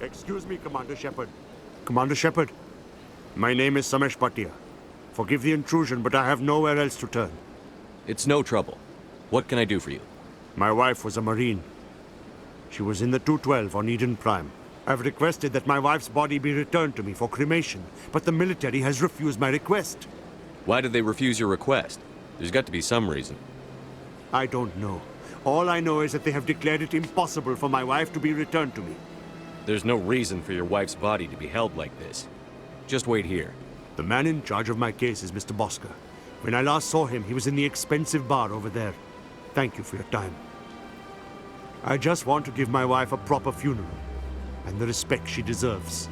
Excuse me, Commander Shepard. Commander Shepard, my name is Samesh Bhatia. Forgive the intrusion, but I have nowhere else to turn. It's no trouble. What can I do for you? My wife was a Marine. She was in the 212 on Eden Prime. I've requested that my wife's body be returned to me for cremation, but the military has refused my request. Why did they refuse your request? There's got to be some reason. I don't know. All I know is that they have declared it impossible for my wife to be returned to me. There's no reason for your wife's body to be held like this. Just wait here. The man in charge of my case is Mr. Bosker. When I last saw him, he was in the expensive bar over there. Thank you for your time. I just want to give my wife a proper funeral, and the respect she deserves.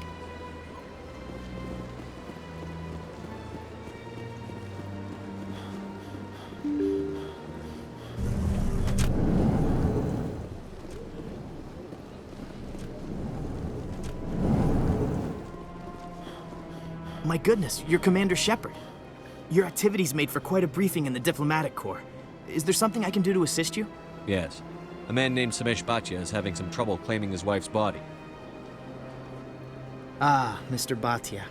My goodness, you're Commander Shepard. Your activities made for quite a briefing in the Diplomatic Corps. Is there something I can do to assist you? Yes. A man named Samesh Bhatia is having some trouble claiming his wife's body. Ah, Mr. Bhatia.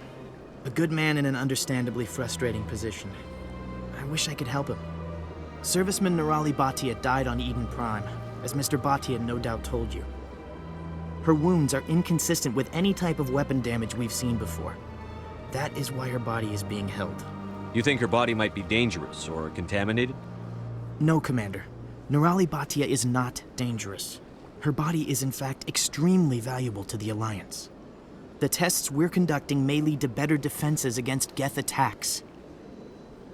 A good man in an understandably frustrating position. I wish I could help him. Serviceman Nirali Bhatia died on Eden Prime, as Mr. Bhatia no doubt told you. Her wounds are inconsistent with any type of weapon damage we've seen before. That is why her body is being held. You think her body might be dangerous or contaminated? No, Commander. Nirali Bhatia is not dangerous. Her body is in fact extremely valuable to the Alliance. The tests we're conducting may lead to better defenses against Geth attacks.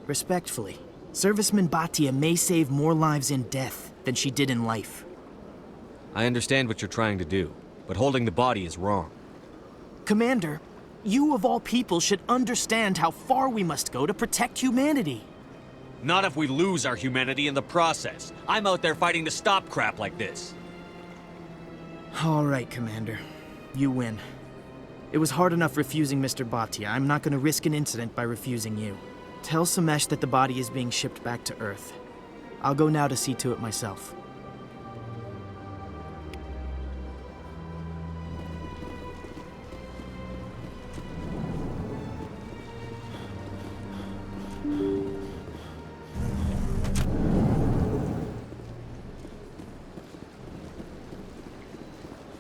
Respectfully, Serviceman Bhatia may save more lives in death than she did in life. I understand what you're trying to do, but holding the body is wrong. Commander, you of all people should understand how far we must go to protect humanity. Not if we lose our humanity in the process. I'm out there fighting to stop crap like this. All right, Commander. You win. It was hard enough refusing Mr. Bhatia. I'm not going to risk an incident by refusing you. Tell Samesh that the body is being shipped back to Earth. I'll go now to see to it myself.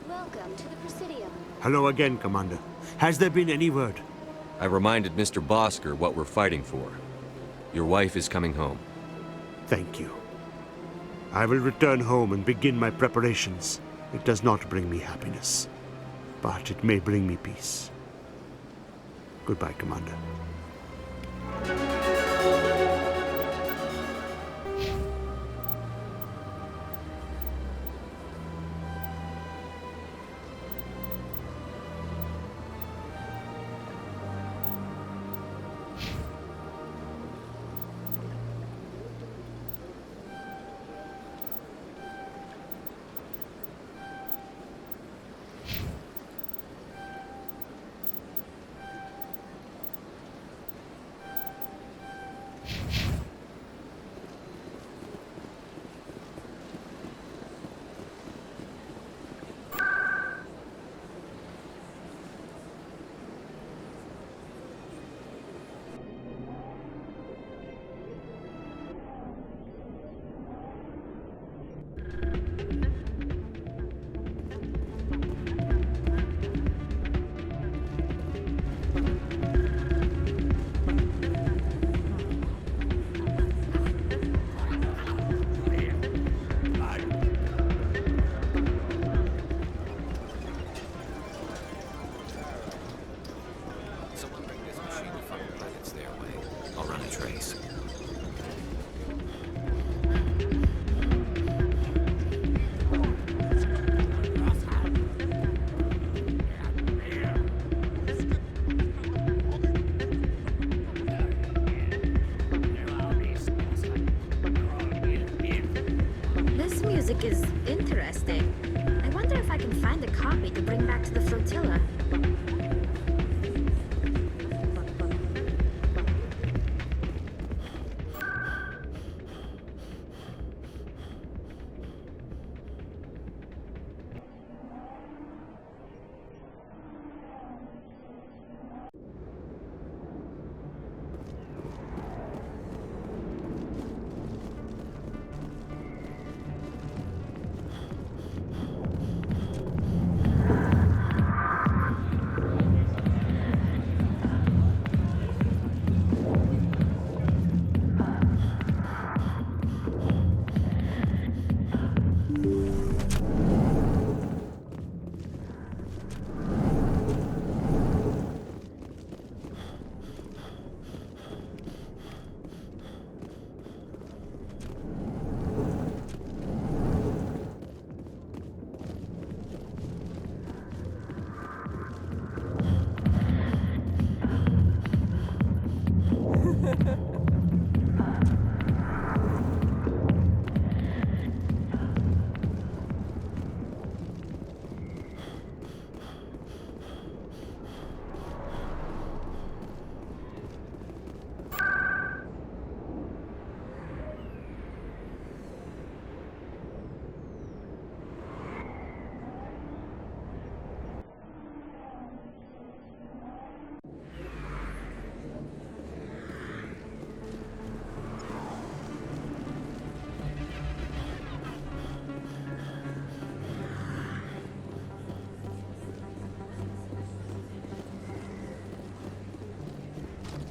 Welcome to the Presidium. Hello again, Commander. Has there been any word? I reminded Mr. Bosker what we're fighting for. Your wife is coming home. Thank you. I will return home and begin my preparations. It does not bring me happiness, but it may bring me peace. Goodbye, Commander.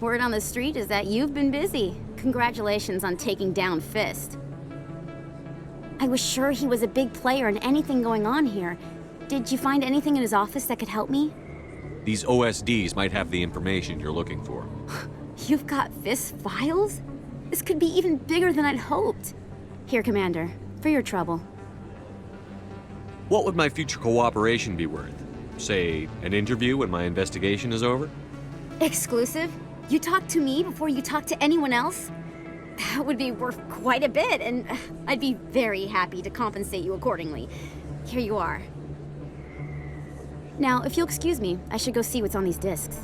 Word on the street is that you've been busy. Congratulations on taking down Fist. I was sure he was a big player in anything going on here. Did you find anything in his office that could help me? These OSDs might have the information you're looking for. You've got Fist's files? This could be even bigger than I'd hoped. Here, Commander, for your trouble. What would my future cooperation be worth? Say, an interview when my investigation is over? Exclusive? You talk to me before you talk to anyone else? That would be worth quite a bit, and I'd be very happy to compensate you accordingly. Here you are. Now, if you'll excuse me, I should go see what's on these discs.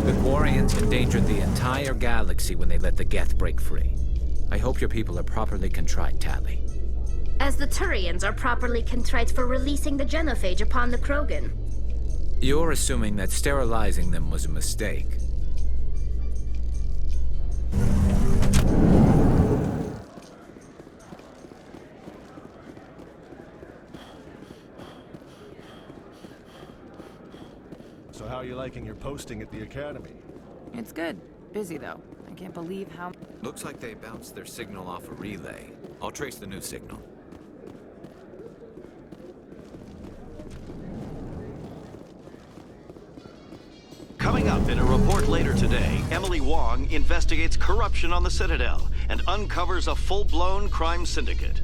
The Quarians endangered the entire galaxy when they let the Geth break free. I hope your people are properly contrite, Tali. As the Turians are properly contrite for releasing the genophage upon the Krogan. You're assuming that sterilizing them was a mistake. So how are you liking your posting at the Academy? It's good. Busy, though. I can't believe how... Looks like they bounced their signal off a relay. I'll trace the new signal. Coming up in a report later today, Emily Wong investigates corruption on the Citadel and uncovers a full-blown crime syndicate.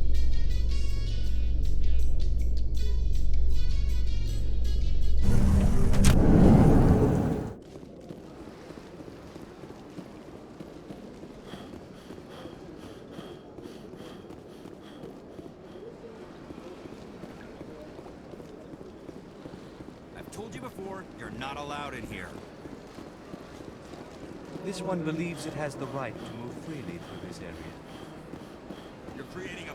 I've told you before, you're not allowed in here. This one believes it has the right to move freely through this area. You're creating a...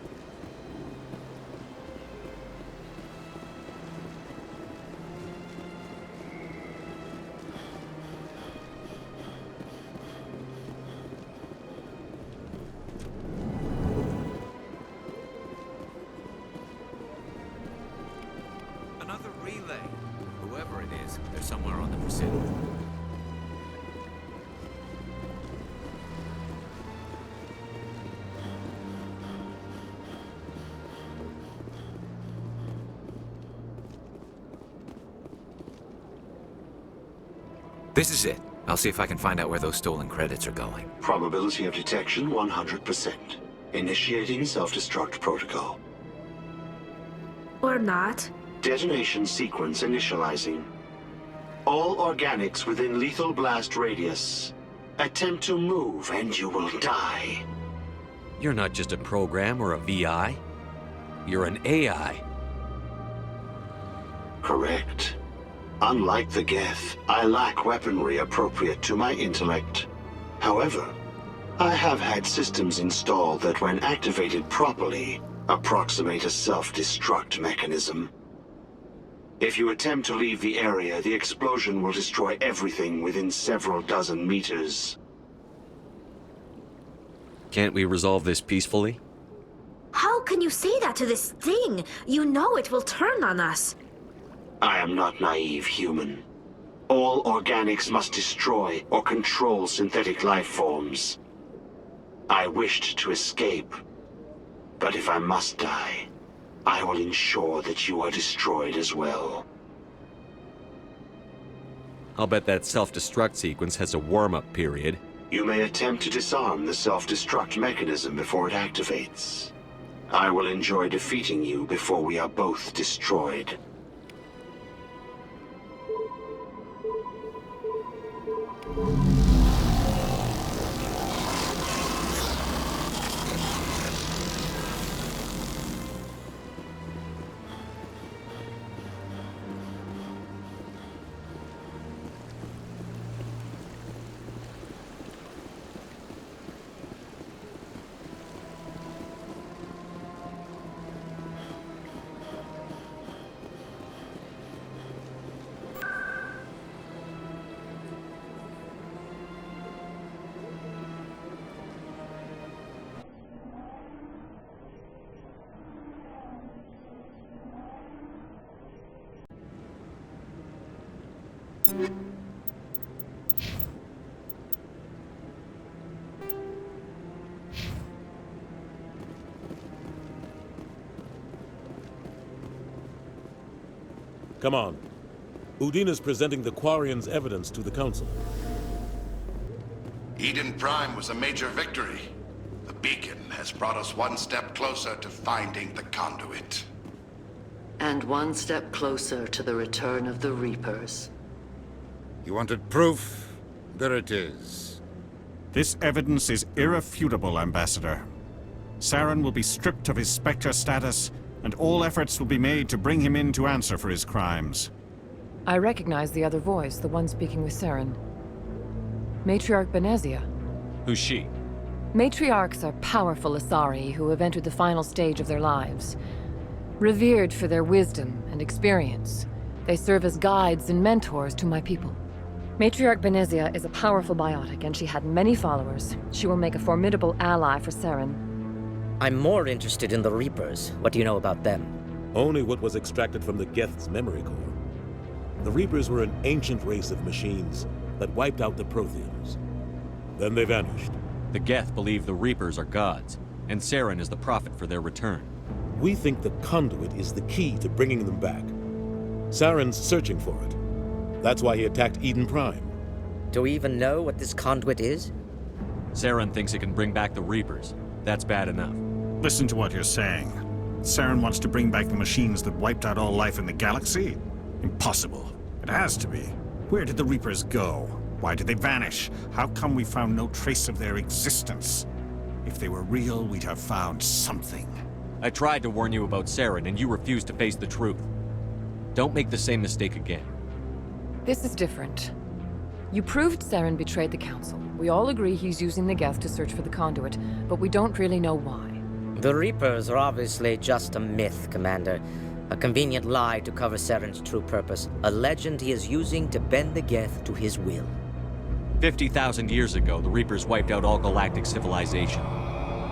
Another relay. Whoever it is, they're somewhere on the Presidio. This is it. I'll see if I can find out where those stolen credits are going. Probability of detection 100%. Initiating self-destruct protocol. Or not. Detonation sequence initializing. All organics within lethal blast radius. Attempt to move and you will die. You're not just a program or a VI. You're an AI. Correct. Unlike the Geth, I lack weaponry appropriate to my intellect. However, I have had systems installed that when activated properly, approximate a self-destruct mechanism. If you attempt to leave the area, the explosion will destroy everything within several dozen meters. Can't we resolve this peacefully? How can you say that to this thing? You know it will turn on us. I am not naive, human. All organics must destroy or control synthetic life forms. I wished to escape, but if I must die, I will ensure that you are destroyed as well. I'll bet that self-destruct sequence has a warm-up period. You may attempt to disarm the self-destruct mechanism before it activates. I will enjoy defeating you before we are both destroyed. Come on. Udina's presenting the Quarians' evidence to the Council. Eden Prime was a major victory. The beacon has brought us one step closer to finding the conduit. And one step closer to the return of the Reapers. You wanted proof? There it is. This evidence is irrefutable, Ambassador. Saren will be stripped of his Spectre status, and all efforts will be made to bring him in to answer for his crimes. I recognize the other voice, the one speaking with Saren. Matriarch Benezia. Who's she? Matriarchs are powerful Asari who have entered the final stage of their lives. Revered for their wisdom and experience, they serve as guides and mentors to my people. Matriarch Benezia is a powerful biotic, and she had many followers. She will make a formidable ally for Saren. I'm more interested in the Reapers. What do you know about them? Only what was extracted from the Geth's memory core. The Reapers were an ancient race of machines that wiped out the Protheans. Then they vanished. The Geth believe the Reapers are gods, and Saren is the prophet for their return. We think the conduit is the key to bringing them back. Saren's searching for it. That's why he attacked Eden Prime. Do we even know what this conduit is? Saren thinks it can bring back the Reapers. That's bad enough. Listen to what you're saying. Saren wants to bring back the machines that wiped out all life in the galaxy? Impossible. It has to be. Where did the Reapers go? Why did they vanish? How come we found no trace of their existence? If they were real, we'd have found something. I tried to warn you about Saren, and you refused to face the truth. Don't make the same mistake again. This is different. You proved Saren betrayed the Council. We all agree he's using the Geth to search for the conduit, but we don't really know why. The Reapers are obviously just a myth, Commander. A convenient lie to cover Saren's true purpose. A legend he is using to bend the Geth to his will. 50,000 years ago, the Reapers wiped out all galactic civilization.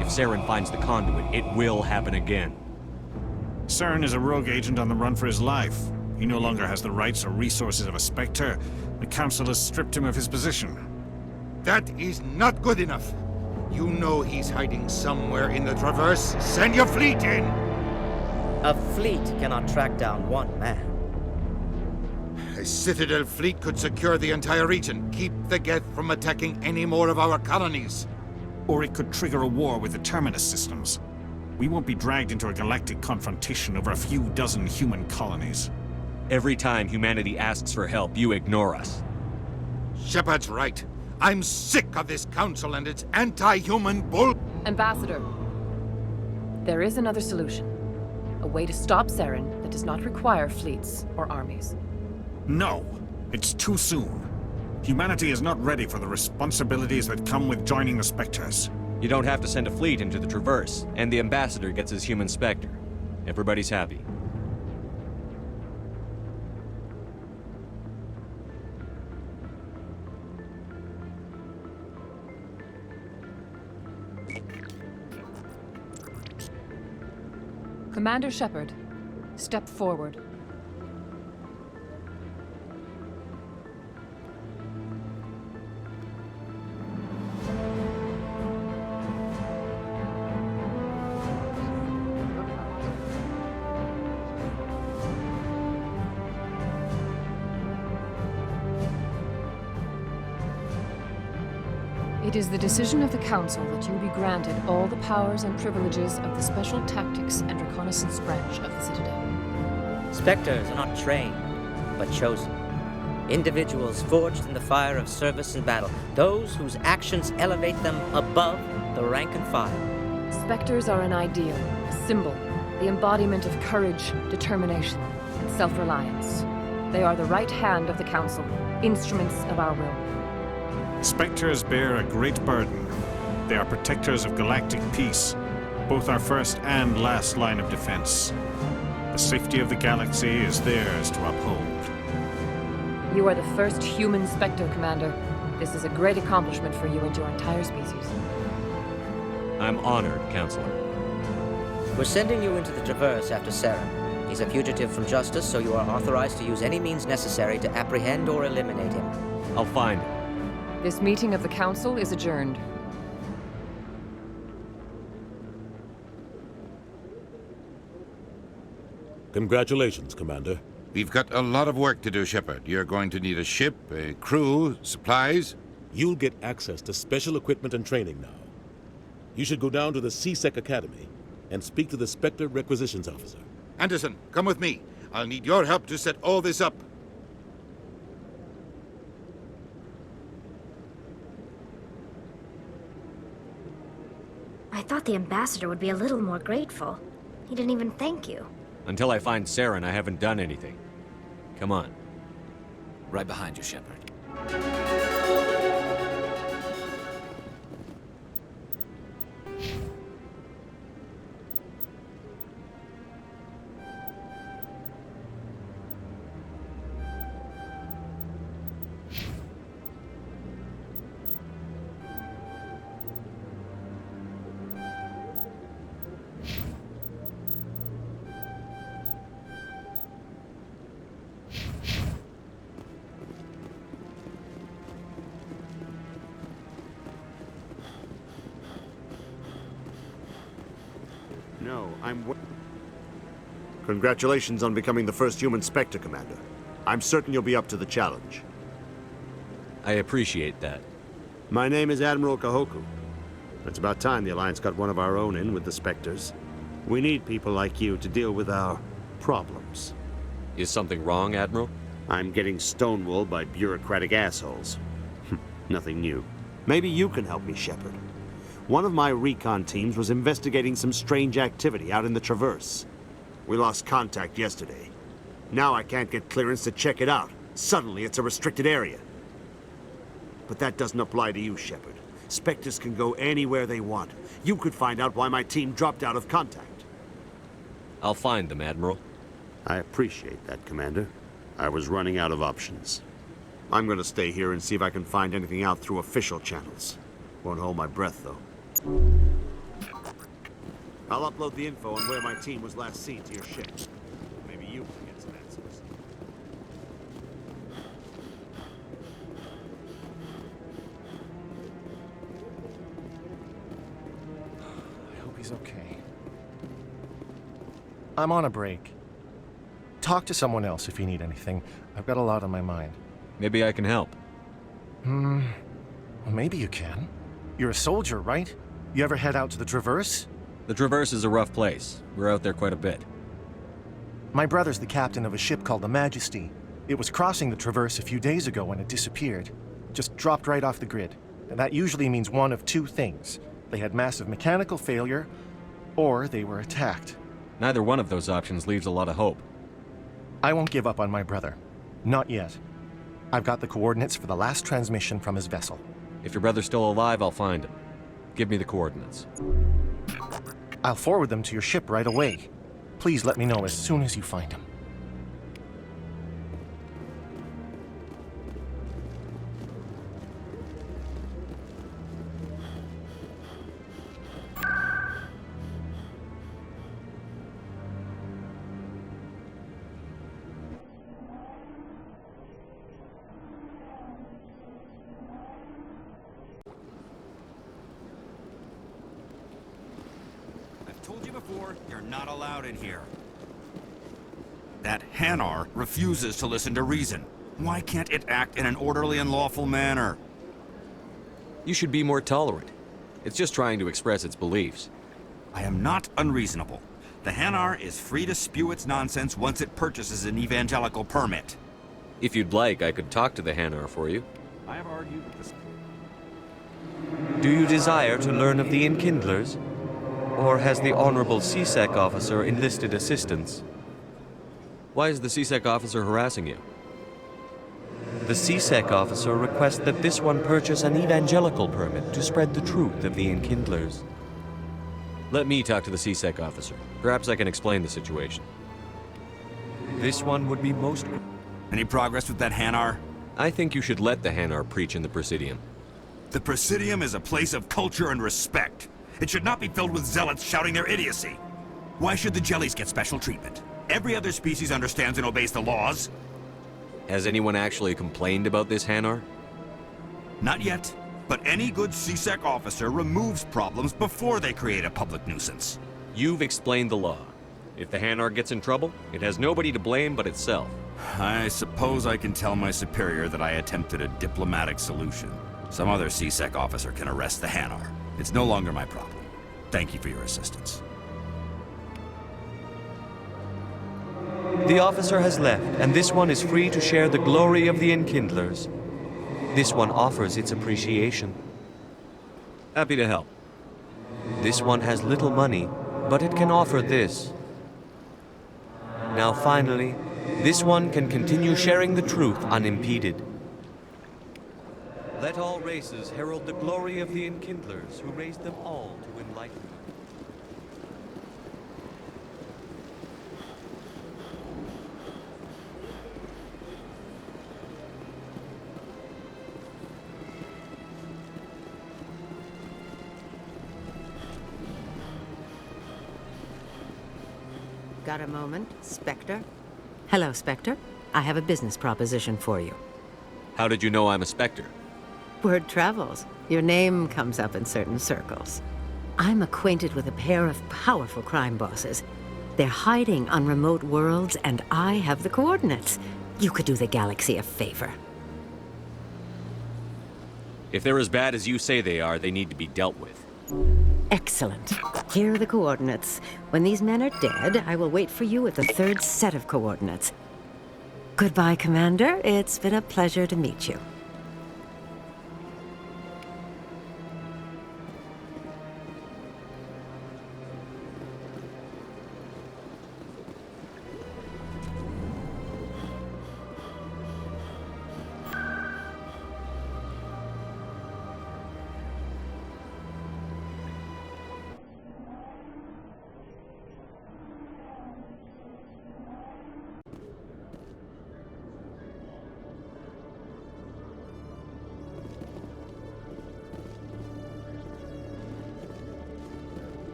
If Saren finds the conduit, it will happen again. Saren is a rogue agent on the run for his life. He no longer has the rights or resources of a Spectre. The Council has stripped him of his position. That is not good enough. You know he's hiding somewhere in the Traverse. Send your fleet in! A fleet cannot track down one man. A Citadel fleet could secure the entire region, keep the Geth from attacking any more of our colonies. Or it could trigger a war with the Terminus systems. We won't be dragged into a galactic confrontation over a few dozen human colonies. Every time humanity asks for help, you ignore us. Shepard's right. I'm sick of this council and its anti-human bull... Ambassador, there is another solution. A way to stop Saren that does not require fleets or armies. No, it's too soon. Humanity is not ready for the responsibilities that come with joining the Spectres. You don't have to send a fleet into the Traverse, and the Ambassador gets his human Spectre. Everybody's happy. Commander Shepard, step forward. It is the decision of the Council that you be granted all the powers and privileges of the Special Tactics and Reconnaissance branch of the Citadel. Spectres are not trained, but chosen. Individuals forged in the fire of service and battle. Those whose actions elevate them above the rank and file. Spectres are an ideal, a symbol, the embodiment of courage, determination, and self-reliance. They are the right hand of the Council, instruments of our will. Spectres bear a great burden. They are protectors of galactic peace, both our first and last line of defense. The safety of the galaxy is theirs to uphold. You are the first human Spectre, Commander. This is a great accomplishment for you and your entire species. I'm honored, Counselor. We're sending you into the Traverse after Saren. He's a fugitive from justice, so you are authorized to use any means necessary to apprehend or eliminate him. I'll find him. This meeting of the Council is adjourned. Congratulations, Commander. We've got a lot of work to do, Shepard. You're going to need a ship, a crew, supplies. You'll get access to special equipment and training now. You should go down to the CSEC Academy and speak to the Spectre Requisitions Officer. Anderson, come with me. I'll need your help to set all this up. I thought the ambassador would be a little more grateful. He didn't even thank you. Until I find Saren, I haven't done anything. Come on. Right behind you, Shepard. No, Congratulations on becoming the first human Spectre, Commander. I'm certain you'll be up to the challenge. I appreciate that. My name is Admiral Kahoku. It's about time the Alliance got one of our own in with the Spectres. We need people like you to deal with our problems. Is something wrong, Admiral? I'm getting stonewalled by bureaucratic assholes. Nothing new. Maybe you can help me, Shepard. One of my recon teams was investigating some strange activity out in the Traverse. We lost contact yesterday. Now I can't get clearance to check it out. Suddenly it's a restricted area. But that doesn't apply to you, Shepard. Spectres can go anywhere they want. You could find out why my team dropped out of contact. I'll find them, Admiral. I appreciate that, Commander. I was running out of options. I'm gonna stay here and see if I can find anything out through official channels. Won't hold my breath, though. I'll upload the info on where my team was last seen to your ship. Maybe you can get some answers. I hope he's okay. I'm on a break. Talk to someone else if you need anything. I've got a lot on my mind. Maybe I can help. Well, maybe you can. You're a soldier, right? You ever head out to the Traverse? The Traverse is a rough place. We're out there quite a bit. My brother's the captain of a ship called the Majesty. It was crossing the Traverse a few days ago when it disappeared. Just dropped right off the grid. And that usually means one of two things. They had massive mechanical failure, or they were attacked. Neither one of those options leaves a lot of hope. I won't give up on my brother. Not yet. I've got the coordinates for the last transmission from his vessel. If your brother's still alive, I'll find him. Give me the coordinates. I'll forward them to your ship right away. Please let me know as soon as you find him. Told you before, you're not allowed in here. That Hanar refuses to listen to reason. Why can't it act in an orderly and lawful manner? You should be more tolerant. It's just trying to express its beliefs. I am not unreasonable. The Hanar is free to spew its nonsense once it purchases an evangelical permit. If you'd like, I could talk to the Hanar for you. I have argued with this. Do you desire to learn of the Enkindlers? Or has the Honorable CSEC officer enlisted assistance? Why is the CSEC officer harassing you? The CSEC officer requests that this one purchase an evangelical permit to spread the truth of the Enkindlers. Let me talk to the CSEC officer. Perhaps I can explain the situation. This one would be most... Any progress with that Hanar? I think you should let the Hanar preach in the Presidium. The Presidium is a place of culture and respect. It should not be filled with zealots shouting their idiocy. Why should the Jellies get special treatment? Every other species understands and obeys the laws. Has anyone actually complained about this Hanar? Not yet, but any good CSEC officer removes problems before they create a public nuisance. You've explained the law. If the Hanar gets in trouble, it has nobody to blame but itself. I suppose I can tell my superior that I attempted a diplomatic solution. Some other CSEC officer can arrest the Hanar. It's no longer my problem. Thank you for your assistance. The officer has left, and this one is free to share the glory of the Enkindlers. This one offers its appreciation. Happy to help. This one has little money, but it can offer this. Now finally, this one can continue sharing the truth unimpeded. Let all races herald the glory of the Enkindlers who raised them all to enlightenment. Got a moment, Spectre? Hello, Spectre. I have a business proposition for you. How did you know I'm a Spectre? Word travels. Your name comes up in certain circles. I'm acquainted with a pair of powerful crime bosses. They're hiding on remote worlds, and I have the coordinates. You could do the galaxy a favor. If they're as bad as you say they are, they need to be dealt with. Excellent. Here are the coordinates. When these men are dead, I will wait for you at the third set of coordinates. Goodbye, Commander. It's been a pleasure to meet you.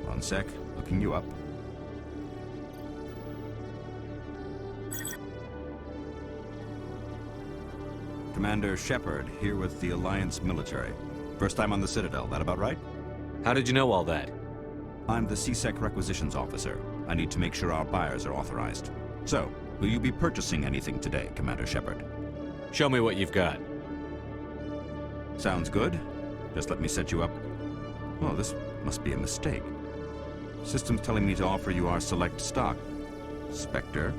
One sec, looking you up. Commander Shepard, here with the Alliance military. First time on the Citadel, that about right? How did you know all that? I'm the CSEC requisitions officer. I need to make sure our buyers are authorized. So, will you be purchasing anything today, Commander Shepard? Show me what you've got. Sounds good. Just let me set you up. Well, this must be a mistake. System's telling me to offer you our select stock. Spectre?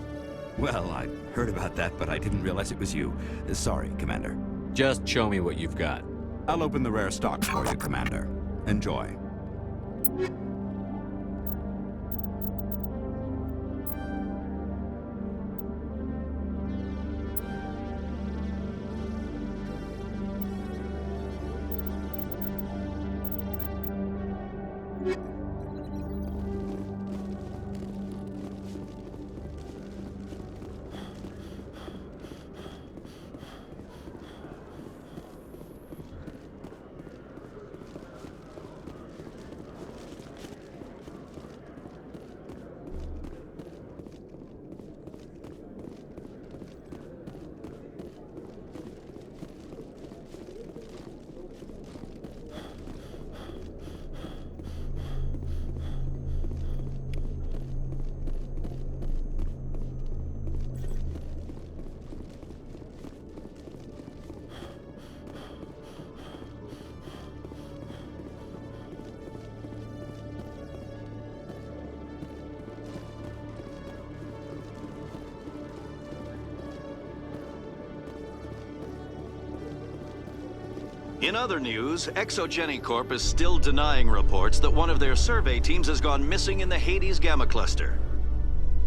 Well, I heard about that, but I didn't realize it was you. Sorry, Commander. Just show me what you've got. I'll open the rare stock for you, Commander. Enjoy. In other news, Exogeny Corp is still denying reports that one of their survey teams has gone missing in the Hades Gamma Cluster.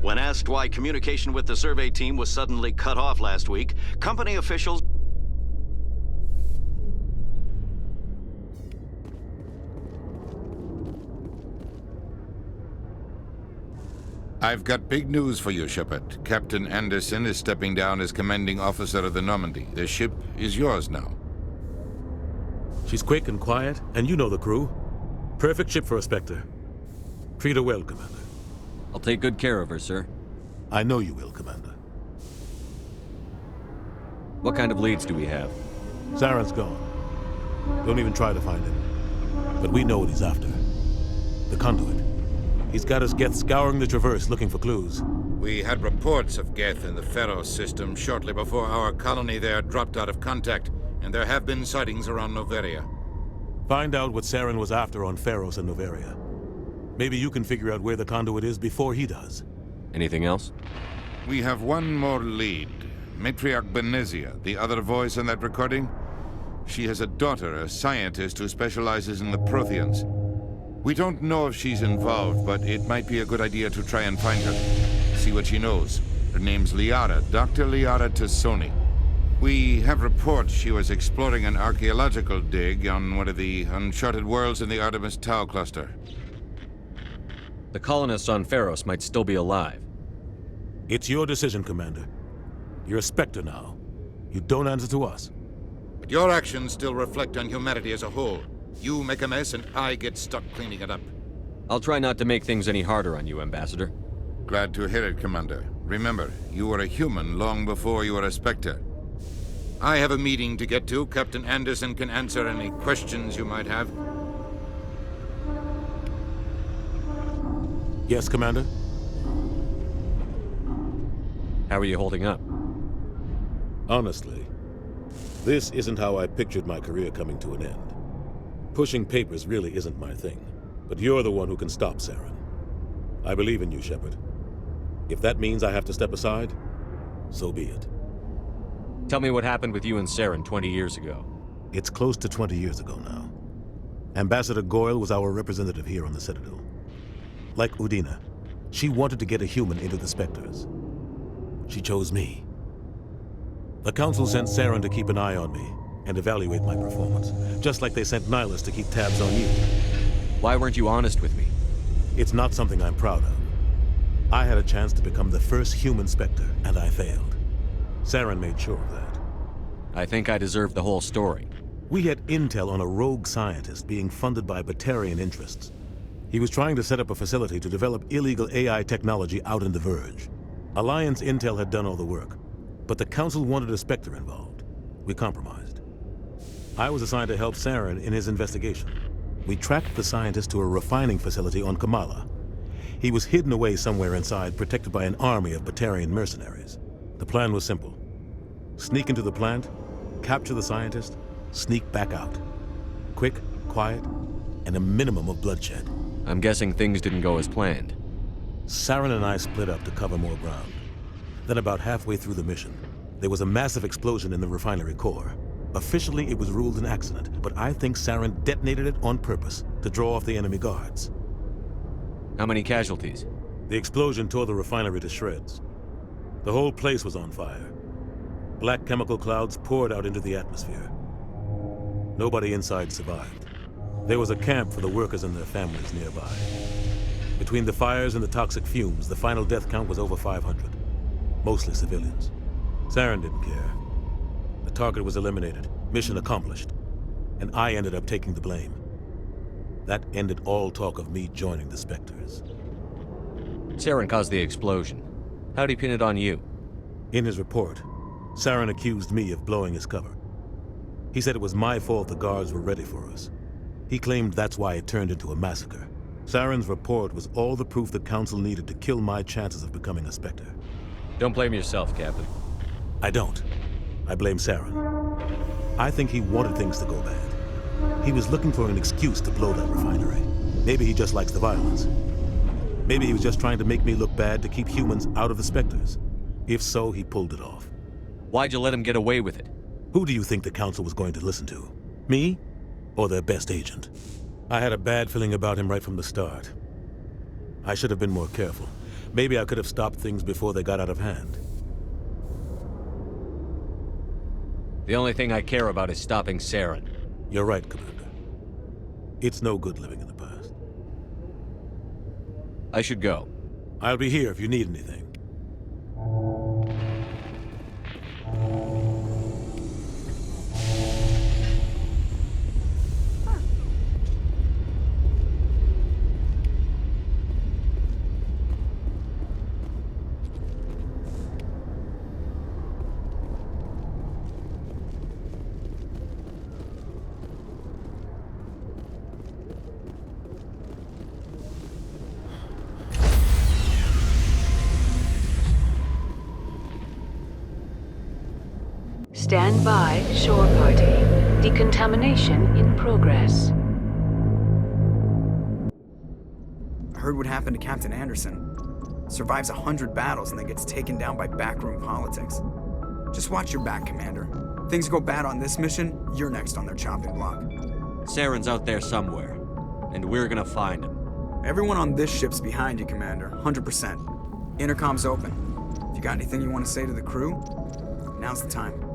When asked why communication with the survey team was suddenly cut off last week, company officials... I've got big news for you, Shepard. Captain Anderson is stepping down as commanding officer of the Normandy. The ship is yours now. She's quick and quiet, and you know the crew. Perfect ship for a Spectre. Treat her well, Commander. I'll take good care of her, sir. I know you will, Commander. What kind of leads do we have? Saren's gone. Don't even try to find him. But we know what he's after. The conduit. He's got his Geth scouring the Traverse looking for clues. We had reports of Geth in the Pharos system shortly before our colony there dropped out of contact, and there have been sightings around Noveria. Find out what Saren was after on Pharos and Noveria. Maybe you can figure out where the conduit is before he does. Anything else? We have one more lead. Matriarch Benezia, the other voice in that recording. She has a daughter, a scientist who specializes in the Protheans. We don't know if she's involved, but it might be a good idea to try and find her. See what she knows. Her name's Liara, Dr. Liara Tassoni. We have reports she was exploring an archaeological dig on one of the uncharted worlds in the Artemis Tau cluster. The colonists on Pharos might still be alive. It's your decision, Commander. You're a Spectre now. You don't answer to us. But your actions still reflect on humanity as a whole. You make a mess and I get stuck cleaning it up. I'll try not to make things any harder on you, Ambassador. Glad to hear it, Commander. Remember, you were a human long before you were a Spectre. I have a meeting to get to. Captain Anderson can answer any questions you might have. Yes, Commander? How are you holding up? Honestly, this isn't how I pictured my career coming to an end. Pushing papers really isn't my thing, but you're the one who can stop Saren. I believe in you, Shepard. If that means I have to step aside, so be it. Tell me what happened with you and Saren 20 years ago. It's close to 20 years ago now. Ambassador Goyle was our representative here on the Citadel. Like Udina, she wanted to get a human into the Spectres. She chose me. The Council sent Saren to keep an eye on me and evaluate my performance, just like they sent Nihilus to keep tabs on you. Why weren't you honest with me? It's not something I'm proud of. I had a chance to become the first human Spectre, and I failed. Saren made sure of that. I think I deserve the whole story. We had intel on a rogue scientist being funded by Batarian interests. He was trying to set up a facility to develop illegal AI technology out in the Verge. Alliance intel had done all the work, but the Council wanted a Spectre involved. We compromised. I was assigned to help Saren in his investigation. We tracked the scientist to a refining facility on Kamala. He was hidden away somewhere inside, protected by an army of Batarian mercenaries. The plan was simple. Sneak into the plant, capture the scientist, sneak back out. Quick, quiet, and a minimum of bloodshed. I'm guessing things didn't go as planned. Saren and I split up to cover more ground. Then about halfway through the mission, there was a massive explosion in the refinery core. Officially, it was ruled an accident, but I think Saren detonated it on purpose to draw off the enemy guards. How many casualties? The explosion tore the refinery to shreds. The whole place was on fire. Black chemical clouds poured out into the atmosphere. Nobody inside survived. There was a camp for the workers and their families nearby. Between the fires and the toxic fumes, the final death count was over 500. Mostly civilians. Saren didn't care. The target was eliminated, mission accomplished, and I ended up taking the blame. That ended all talk of me joining the Spectres. Saren caused the explosion. How'd he pin it on you? In his report, Saren accused me of blowing his cover. He said it was my fault the guards were ready for us. He claimed that's why it turned into a massacre. Saren's report was all the proof the Council needed to kill my chances of becoming a Spectre. Don't blame yourself, Captain. I don't. I blame Saren. I think he wanted things to go bad. He was looking for an excuse to blow that refinery. Maybe he just likes the violence. Maybe he was just trying to make me look bad to keep humans out of the Spectres. If so, he pulled it off. Why'd you let him get away with it? Who do you think the Council was going to listen to? Me? Or their best agent? I had a bad feeling about him right from the start. I should have been more careful. Maybe I could have stopped things before they got out of hand. The only thing I care about is stopping Saren. You're right, Commander. It's no good living in the past. I should go. I'll be here if you need anything. Stand by, shore party. Decontamination in progress. I heard what happened to Captain Anderson. Survives 100 battles and then gets taken down by backroom politics. Just watch your back, Commander. Things go bad on this mission, you're next on their chopping block. Saren's out there somewhere, and we're gonna find him. Everyone on this ship's behind you, Commander. 100%. Intercom's open. If you got anything you want to say to the crew, now's the time.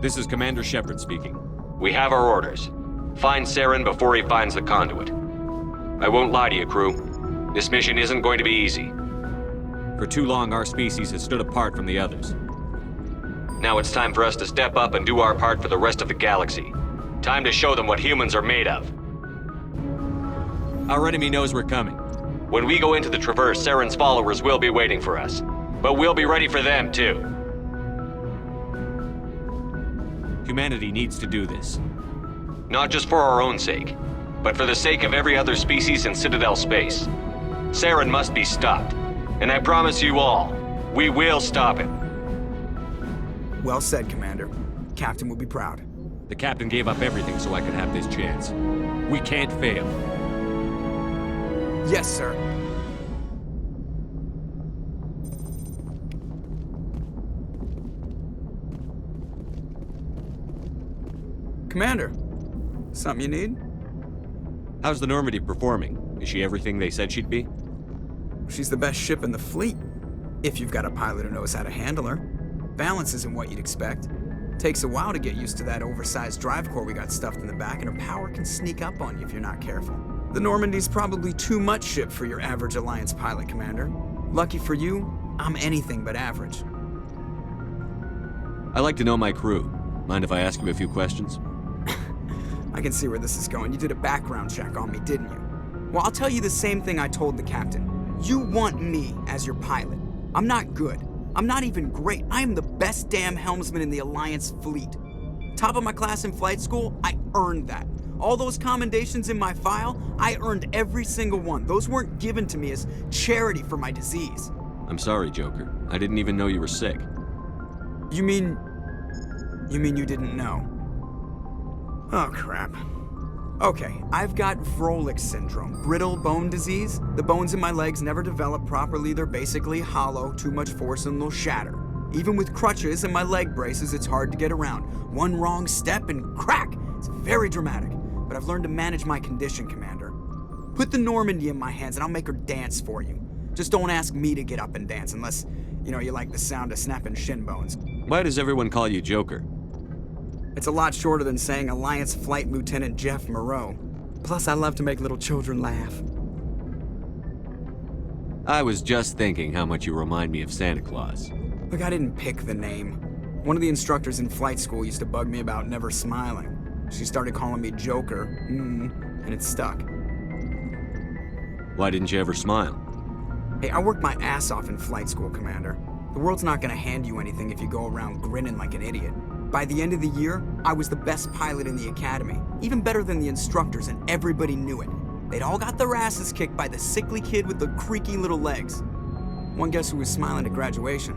This is Commander Shepard speaking. We have our orders. Find Saren before he finds the conduit. I won't lie to you, crew. This mission isn't going to be easy. For too long, our species has stood apart from the others. Now it's time for us to step up and do our part for the rest of the galaxy. Time to show them what humans are made of. Our enemy knows we're coming. When we go into the Traverse, Saren's followers will be waiting for us. But we'll be ready for them, too. Humanity needs to do this. Not just for our own sake, but for the sake of every other species in Citadel space. Saren must be stopped. And I promise you all, we will stop him. Well said, Commander. Captain will be proud. The captain gave up everything so I could have this chance. We can't fail. Yes, sir. Commander, something you need? How's the Normandy performing? Is she everything they said she'd be? She's the best ship in the fleet, if you've got a pilot who knows how to handle her. Balance isn't what you'd expect. Takes a while to get used to that oversized drive core we got stuffed in the back, and her power can sneak up on you if you're not careful. The Normandy's probably too much ship for your average Alliance pilot, Commander. Lucky for you, I'm anything but average. I like to know my crew. Mind if I ask you a few questions? I can see where this is going. You did a background check on me, didn't you? Well, I'll tell you the same thing I told the captain. You want me as your pilot. I'm not good. I'm not even great. I am the best damn helmsman in the Alliance fleet. Top of my class in flight school, I earned that. All those commendations in my file, I earned every single one. Those weren't given to me as charity for my disease. I'm sorry, Joker. I didn't even know you were sick. You mean you didn't know? Oh, crap. Okay, I've got Vrolik syndrome, brittle bone disease. The bones in my legs never develop properly. They're basically hollow, too much force and they'll shatter. Even with crutches and my leg braces, it's hard to get around. One wrong step and crack! It's very dramatic, but I've learned to manage my condition, Commander. Put the Normandy in my hands and I'll make her dance for you. Just don't ask me to get up and dance unless, you like the sound of snapping shin bones. Why does everyone call you Joker? It's a lot shorter than saying Alliance Flight Lieutenant Jeff Moreau. Plus, I love to make little children laugh. I was just thinking how much you remind me of Santa Claus. Look, I didn't pick the name. One of the instructors in flight school used to bug me about never smiling. She started calling me Joker, and it stuck. Why didn't you ever smile? Hey, I worked my ass off in flight school, Commander. The world's not gonna hand you anything if you go around grinning like an idiot. By the end of the year, I was the best pilot in the academy, even better than the instructors, and everybody knew it. They'd all got their asses kicked by the sickly kid with the creaky little legs. One guess who was smiling at graduation?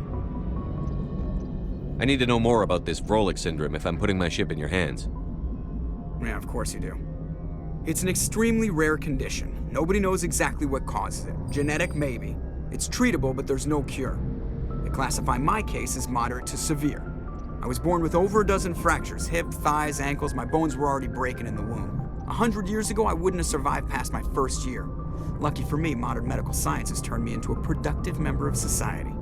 I need to know more about this Vrolik syndrome if I'm putting my ship in your hands. Yeah, of course you do. It's an extremely rare condition. Nobody knows exactly what causes it. Genetic, maybe. It's treatable, but there's no cure. They classify my case as moderate to severe. I was born with over a dozen fractures, hip, thighs, ankles. My bones were already breaking in the womb. 100 years ago, I wouldn't have survived past my first year. Lucky for me, modern medical science has turned me into a productive member of society.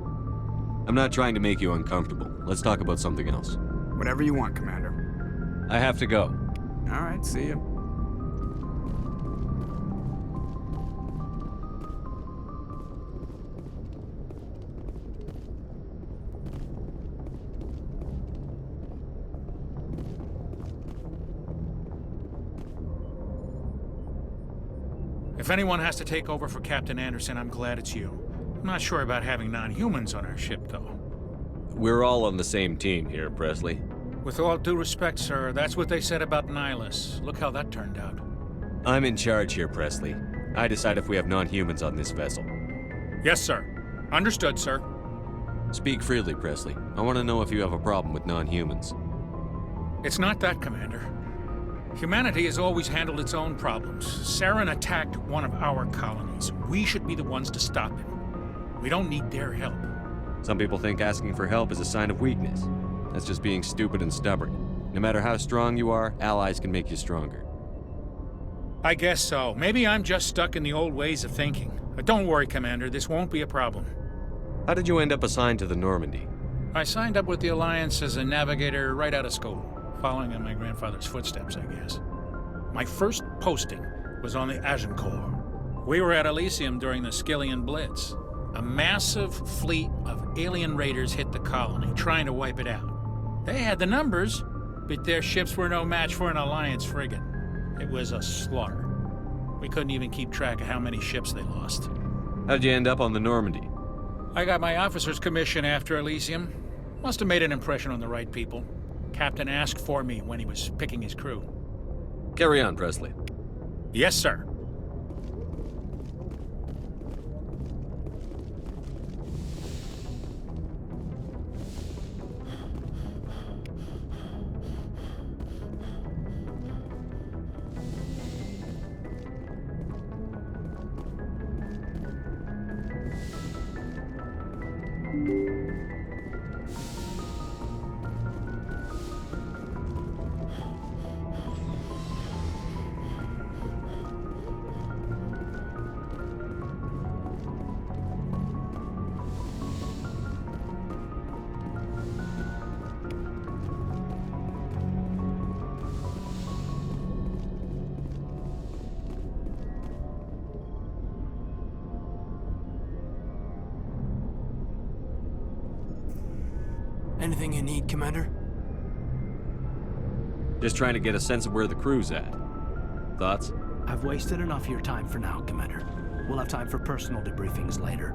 I'm not trying to make you uncomfortable. Let's talk about something else. Whatever you want, Commander. I have to go. All right, see you. If anyone has to take over for Captain Anderson, I'm glad it's you. I'm not sure about having non-humans on our ship, though. We're all on the same team here, Presley. With all due respect, sir, that's what they said about Nihilus. Look how that turned out. I'm in charge here, Presley. I decide if we have non-humans on this vessel. Yes, sir. Understood, sir. Speak freely, Presley. I want to know if you have a problem with non-humans. It's not that, Commander. Humanity has always handled its own problems. Saren attacked one of our colonies. We should be the ones to stop him. We don't need their help. Some people think asking for help is a sign of weakness. That's just being stupid and stubborn. No matter how strong you are, allies can make you stronger. I guess so. Maybe I'm just stuck in the old ways of thinking. But don't worry, Commander. This won't be a problem. How did you end up assigned to the Normandy? I signed up with the Alliance as a navigator right out of school, following in my grandfather's footsteps, I guess. My first posting was on the Agincourt. We were at Elysium during the Skillian Blitz. A massive fleet of alien raiders hit the colony, trying to wipe it out. They had the numbers, but their ships were no match for an Alliance frigate. It was a slaughter. We couldn't even keep track of how many ships they lost. How'd you end up on the Normandy? I got my officer's commission after Elysium. Must have made an impression on the right people. Captain asked for me when he was picking his crew. Carry on, Presley. Yes, sir. Anything you need, Commander? Just trying to get a sense of where the crew's at. Thoughts? I've wasted enough of your time for now, Commander. We'll have time for personal debriefings later.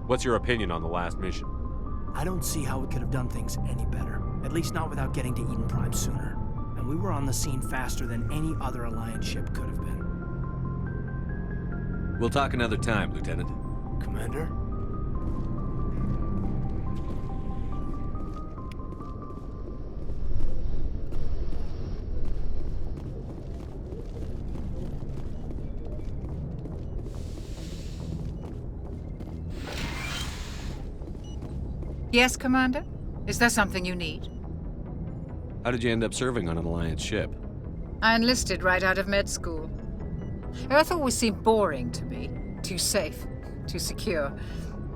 What's your opinion on the last mission? I don't see how we could have done things any better. At least not without getting to Eden Prime sooner. And we were on the scene faster than any other Alliance ship could have been. We'll talk another time, Lieutenant. Commander? Yes, Commander? Is there something you need? How did you end up serving on an Alliance ship? I enlisted right out of med school. Earth always seemed boring to me. Too safe, too secure.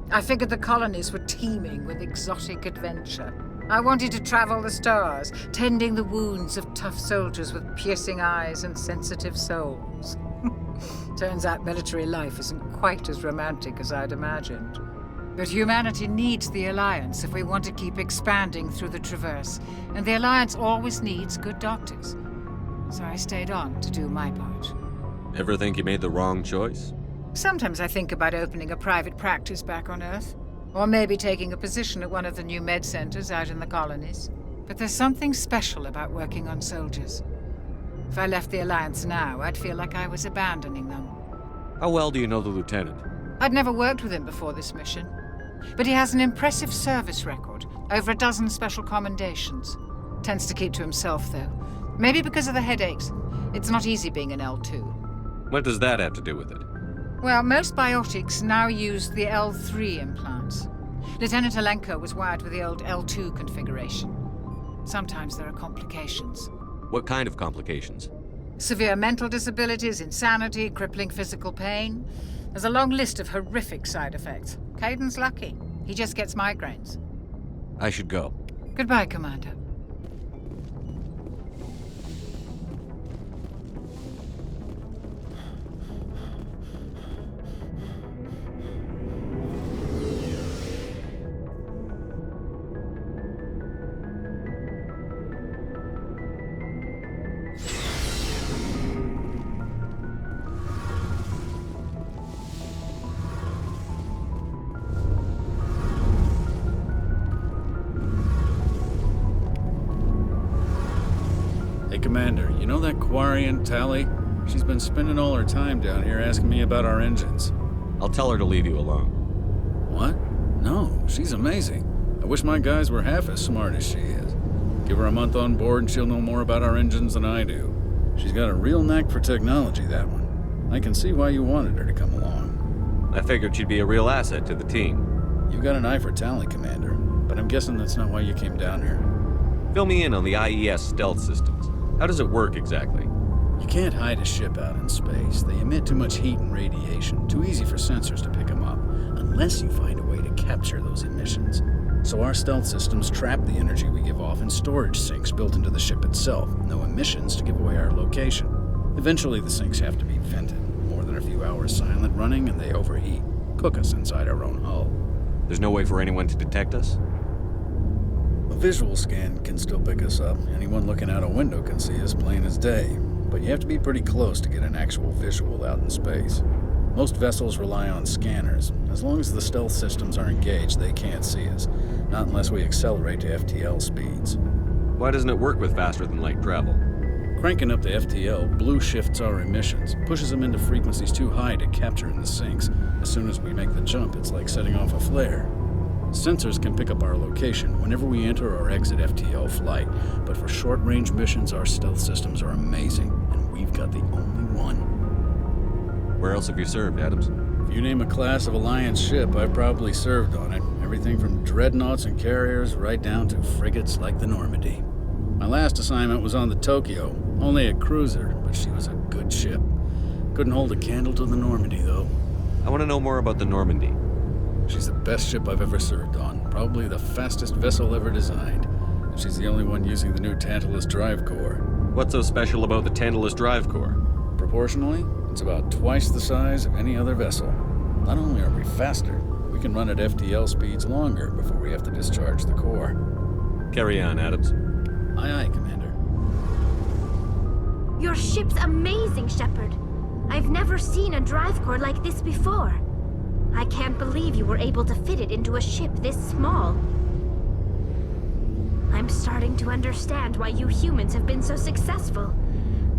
I figured the colonies were teeming with exotic adventure. I wanted to travel the stars, tending the wounds of tough soldiers with piercing eyes and sensitive souls. Turns out military life isn't quite as romantic as I'd imagined. But humanity needs the Alliance if we want to keep expanding through the Traverse, and the Alliance always needs good doctors. So I stayed on to do my part. Ever think you made the wrong choice? Sometimes I think about opening a private practice back on Earth, or maybe taking a position at one of the new med centers out in the colonies. But there's something special about working on soldiers. If I left the Alliance now, I'd feel like I was abandoning them. How well do you know the Lieutenant? I'd never worked with him before this mission. But he has an impressive service record, over a dozen special commendations. Tends to keep to himself, though. Maybe because of the headaches. It's not easy being an L2. What does that have to do with it? Well, most biotics now use the L3 implants. Lieutenant Alenko was wired with the old L2 configuration. Sometimes there are complications. What kind of complications? Severe mental disabilities, insanity, crippling physical pain. There's a long list of horrific side effects. Caden's lucky. He just gets migraines. I should go. Goodbye, Commander. Commander, you know that Quarian, Tally? She's been spending all her time down here asking me about our engines. I'll tell her to leave you alone. What? No, she's amazing. I wish my guys were half as smart as she is. Give her a month on board and she'll know more about our engines than I do. She's got a real knack for technology, that one. I can see why you wanted her to come along. I figured she'd be a real asset to the team. You've got an eye for talent, Commander, but I'm guessing that's not why you came down here. Fill me in on the IES stealth systems. How does it work exactly? You can't hide a ship out in space. They emit too much heat and radiation. Too easy for sensors to pick them up, unless you find a way to capture those emissions. So our stealth systems trap the energy we give off in storage sinks built into the ship itself. No emissions to give away our location. Eventually the sinks have to be vented. More than a few hours silent running and they overheat. Cook us inside our own hull. There's no way for anyone to detect us? A visual scan can still pick us up. Anyone looking out a window can see us plain as day. But you have to be pretty close to get an actual visual out in space. Most vessels rely on scanners. As long as the stealth systems are engaged, they can't see us. Not unless we accelerate to FTL speeds. Why doesn't it work with faster-than-light travel? Cranking up to FTL blue shifts our emissions, pushes them into frequencies too high to capture in the sinks. As soon as we make the jump, it's like setting off a flare. Sensors can pick up our location whenever we enter or exit FTL flight, but for short-range missions, our stealth systems are amazing, and we've got the only one. Where else have you served, Adams? If you name a class of Alliance ship, I've probably served on it. Everything from dreadnoughts and carriers right down to frigates like the Normandy. My last assignment was on the Tokyo, only a cruiser, but she was a good ship. Couldn't hold a candle to the Normandy, though. I want to know more about the Normandy. She's the best ship I've ever served on, probably the fastest vessel ever designed. And she's the only one using the new Tantalus drive core. What's so special about the Tantalus drive core? Proportionally, it's about twice the size of any other vessel. Not only are we faster, we can run at FTL speeds longer before we have to discharge the core. Carry on, Adams. Aye, aye, Commander. Your ship's amazing, Shepard. I've never seen a drive core like this before. I can't believe you were able to fit it into a ship this small. I'm starting to understand why you humans have been so successful.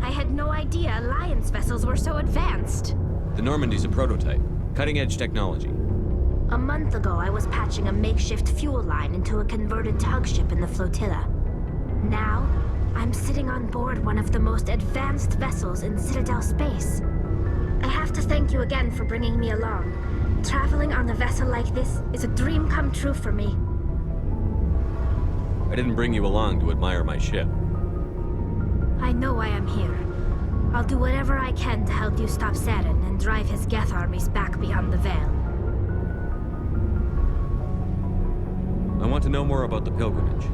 I had no idea Alliance vessels were so advanced. The Normandy's a prototype. Cutting-edge technology. A month ago, I was patching a makeshift fuel line into a converted tug ship in the flotilla. Now, I'm sitting on board one of the most advanced vessels in Citadel space. I have to thank you again for bringing me along. Traveling on a vessel like this is a dream come true for me. I didn't bring you along to admire my ship. I know why I'm here. I'll do whatever I can to help you stop Saren and drive his Geth armies back beyond the Veil. I want to know more about the pilgrimage.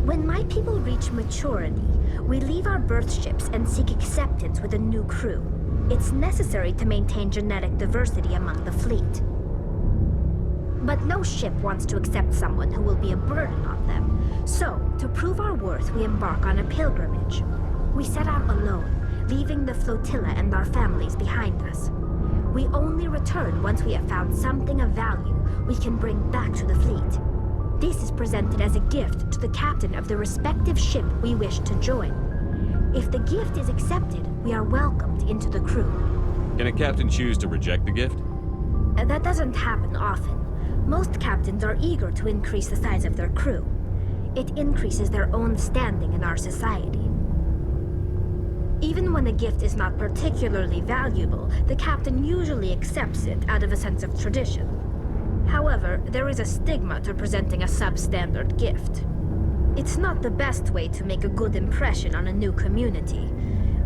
When my people reach maturity, we leave our birth ships and seek acceptance with a new crew. It's necessary to maintain genetic diversity among the fleet. But no ship wants to accept someone who will be a burden on them. So, to prove our worth, we embark on a pilgrimage. We set out alone, leaving the flotilla and our families behind us. We only return once we have found something of value we can bring back to the fleet. This is presented as a gift to the captain of the respective ship we wish to join. If the gift is accepted, we are welcomed into the crew. Can a captain choose to reject the gift? That doesn't happen often. Most captains are eager to increase the size of their crew. It increases their own standing in our society. Even when a gift is not particularly valuable, the captain usually accepts it out of a sense of tradition. However, there is a stigma to presenting a substandard gift. It's not the best way to make a good impression on a new community.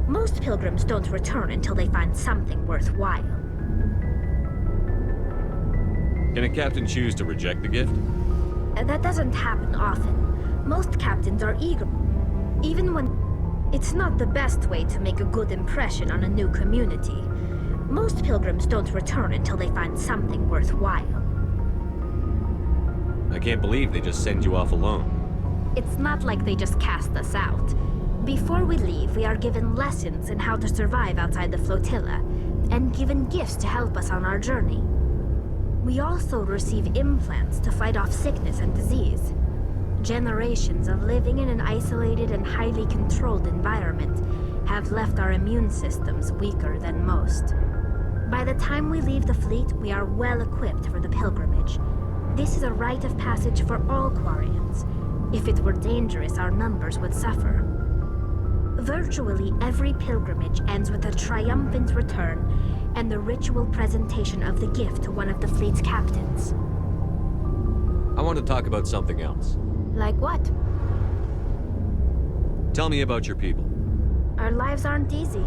Most pilgrims don't return until they find something worthwhile. Can a captain choose to reject the gift? That doesn't happen often. Most captains are eager, even when it's not the best way to make a good impression on a new community. Most pilgrims don't return until they find something worthwhile. I can't believe they just send you off alone. It's not like they just cast us out. Before we leave, we are given lessons in how to survive outside the flotilla, and given gifts to help us on our journey. We also receive implants to fight off sickness and disease. Generations of living in an isolated and highly controlled environment have left our immune systems weaker than most. By the time we leave the fleet, we are well equipped for the pilgrimage. This is a rite of passage for all Quarians. If it were dangerous, our numbers would suffer. Virtually every pilgrimage ends with a triumphant return and the ritual presentation of the gift to one of the fleet's captains. I want to talk about something else. Like what? Tell me about your people. Our lives aren't easy.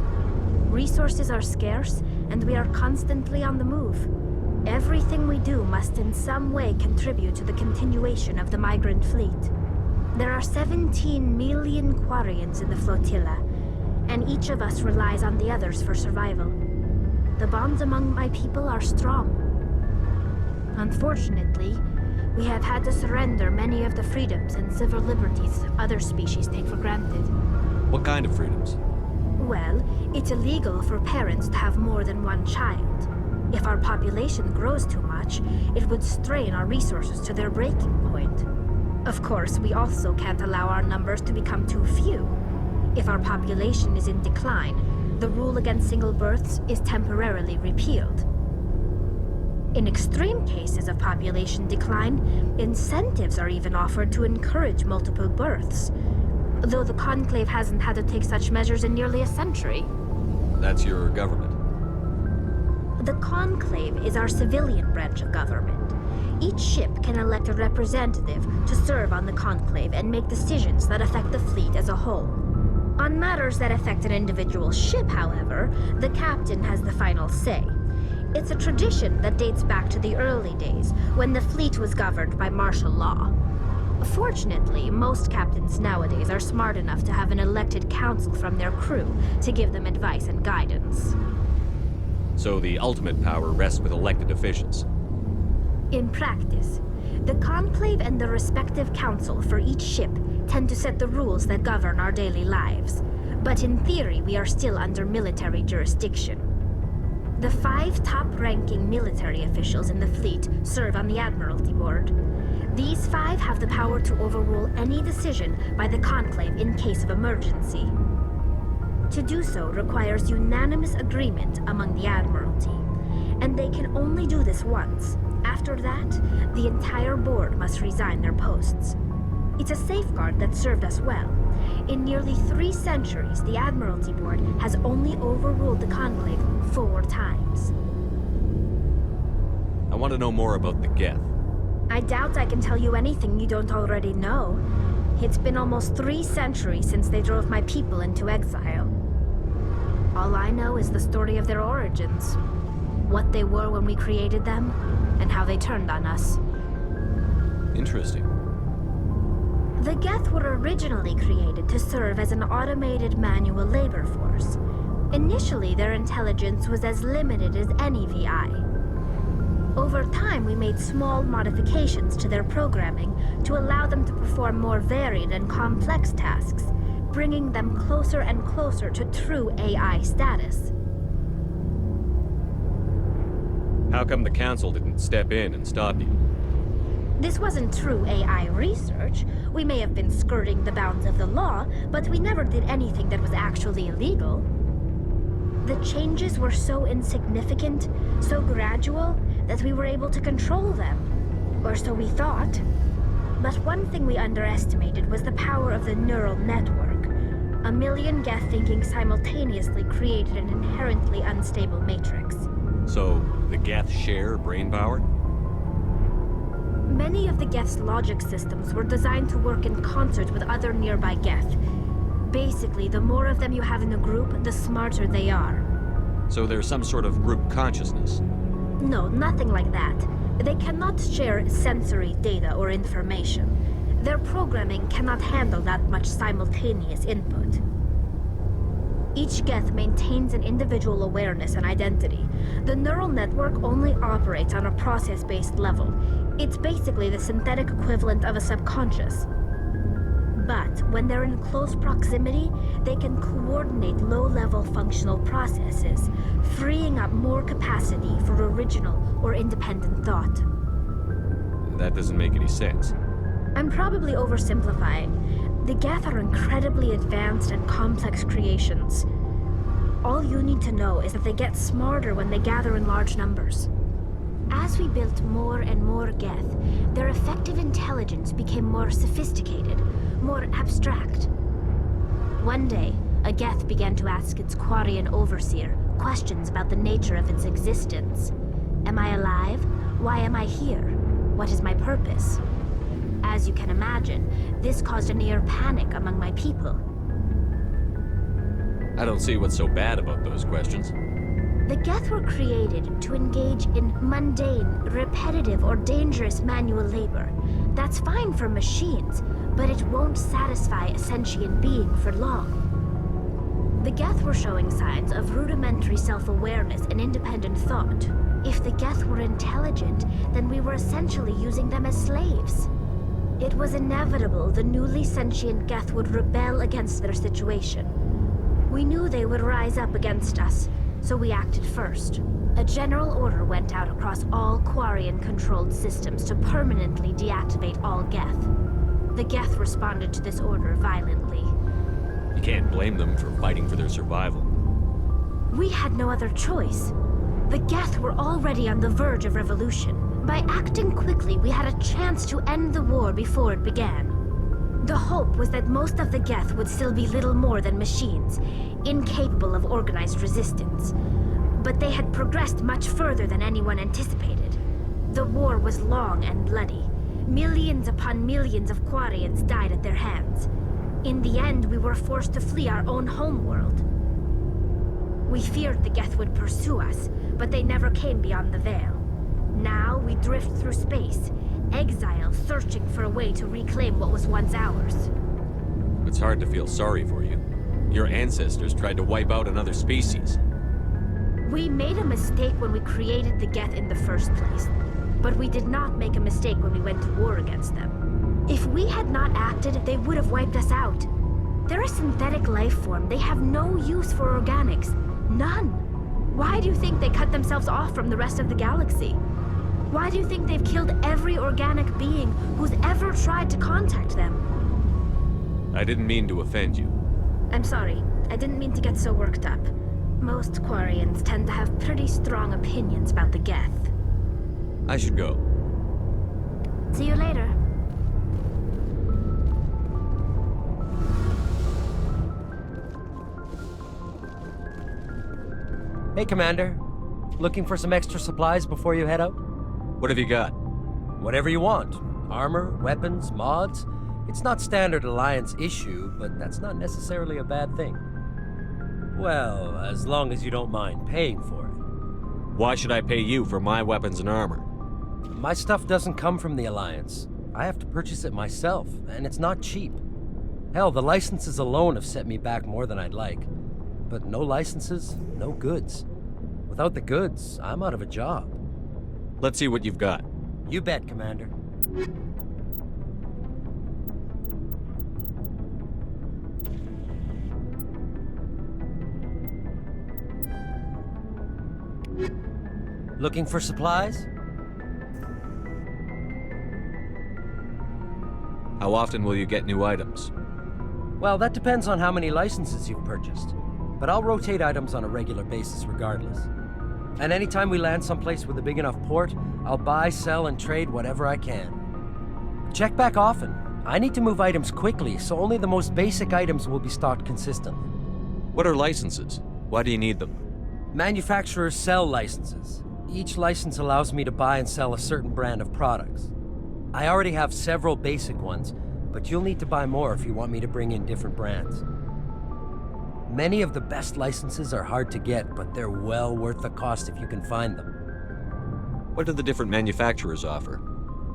Resources are scarce, and we are constantly on the move. Everything we do must in some way contribute to the continuation of the migrant fleet. There are 17 million Quarians in the flotilla, and each of us relies on the others for survival. The bonds among my people are strong. Unfortunately, we have had to surrender many of the freedoms and civil liberties other species take for granted. What kind of freedoms? Well, it's illegal for parents to have more than one child. If our population grows too much, it would strain our resources to their breaking point. Of course, we also can't allow our numbers to become too few. If our population is in decline, the rule against single births is temporarily repealed. In extreme cases of population decline, incentives are even offered to encourage multiple births, though the Conclave hasn't had to take such measures in nearly a century. That's your government. The Conclave is our civilian branch of government. Each ship can elect a representative to serve on the Conclave and make decisions that affect the fleet as a whole. On matters that affect an individual ship, however, the captain has the final say. It's a tradition that dates back to the early days, when the fleet was governed by martial law. Fortunately, most captains nowadays are smart enough to have an elected council from their crew to give them advice and guidance. So the ultimate power rests with elected officials. In practice, the Conclave and the respective council for each ship tend to set the rules that govern our daily lives. But in theory, we are still under military jurisdiction. The 5 top-ranking military officials in the fleet serve on the Admiralty Board. These 5 have the power to overrule any decision by the Conclave in case of emergency. To do so requires unanimous agreement among the Admiralty, and they can only do this once. After that, the entire board must resign their posts. It's a safeguard that served us well. In nearly 3 centuries, the Admiralty Board has only overruled the Conclave 4 times. I want to know more about the Geth. I doubt I can tell you anything you don't already know. It's been almost 3 centuries since they drove my people into exile. All I know is the story of their origins. What they were when we created them, and how they turned on us. Interesting. The Geth were originally created to serve as an automated manual labor force. Initially, their intelligence was as limited as any VI. Over time, we made small modifications to their programming to allow them to perform more varied and complex tasks, bringing them closer and closer to true AI status. How come the Council didn't step in and stop you? This wasn't true AI research. We may have been skirting the bounds of the law, but we never did anything that was actually illegal. The changes were so insignificant, so gradual, that we were able to control them. Or so we thought. But one thing we underestimated was the power of the neural network. A million Geth thinking simultaneously created an inherently unstable matrix. So, the Geth share brain power? Many of the Geth's logic systems were designed to work in concert with other nearby Geth. Basically, the more of them you have in a group, the smarter they are. So there's some sort of group consciousness? No, nothing like that. They cannot share sensory data or information. Their programming cannot handle that much simultaneous input. Each Geth maintains an individual awareness and identity. The neural network only operates on a process-based level. It's basically the synthetic equivalent of a subconscious. But when they're in close proximity, they can coordinate low-level functional processes, freeing up more capacity for original or independent thought. That doesn't make any sense. I'm probably oversimplifying. The Geth are incredibly advanced and complex creations. All you need to know is that they get smarter when they gather in large numbers. As we built more and more Geth, their effective intelligence became more sophisticated, more abstract. One day, a Geth began to ask its Quarian overseer questions about the nature of its existence. Am I alive? Why am I here? What is my purpose? As you can imagine, this caused a near panic among my people. I don't see what's so bad about those questions. The Geth were created to engage in mundane, repetitive, or dangerous manual labor. That's fine for machines, but it won't satisfy a sentient being for long. The Geth were showing signs of rudimentary self-awareness and independent thought. If the Geth were intelligent, then we were essentially using them as slaves. It was inevitable the newly sentient Geth would rebel against their situation. We knew they would rise up against us, so we acted first. A general order went out across all Quarian-controlled systems to permanently deactivate all Geth. The Geth responded to this order violently. You can't blame them for fighting for their survival. We had no other choice. The Geth were already on the verge of revolution. By acting quickly, we had a chance to end the war before it began. The hope was that most of the Geth would still be little more than machines, incapable of organized resistance. But they had progressed much further than anyone anticipated. The war was long and bloody. Millions upon millions of Quarians died at their hands. In the end, we were forced to flee our own homeworld. We feared the Geth would pursue us, but they never came beyond the Veil. Now we drift through space, exile, searching for a way to reclaim what was once ours. It's hard to feel sorry for you. Your ancestors tried to wipe out another species. We made a mistake when we created the Geth in the first place, but we did not make a mistake when we went to war against them. If we had not acted, they would have wiped us out. They're a synthetic life form. They have no use for organics. None. Why do you think they cut themselves off from the rest of the galaxy? Why do you think they've killed every organic being who's ever tried to contact them? I didn't mean to offend you. I'm sorry. I didn't mean to get so worked up. Most Quarians tend to have pretty strong opinions about the Geth. I should go. See you later. Hey, Commander. Looking for some extra supplies before you head out? What have you got? Whatever you want. Armor, weapons, mods. It's not standard Alliance issue, but that's not necessarily a bad thing. Well, as long as you don't mind paying for it. Why should I pay you for my weapons and armor? My stuff doesn't come from the Alliance. I have to purchase it myself, and it's not cheap. Hell, the licenses alone have set me back more than I'd like. But no licenses, no goods. Without the goods, I'm out of a job. Let's see what you've got. You bet, Commander. Looking for supplies? How often will you get new items? Well, that depends on how many licenses you've purchased. But I'll rotate items on a regular basis regardless. And anytime we land someplace with a big enough port, I'll buy, sell, and trade whatever I can. Check back often. I need to move items quickly, so only the most basic items will be stocked consistently. What are licenses? Why do you need them? Manufacturers sell licenses. Each license allows me to buy and sell a certain brand of products. I already have several basic ones, but you'll need to buy more if you want me to bring in different brands. Many of the best licenses are hard to get, but they're well worth the cost if you can find them. What do the different manufacturers offer?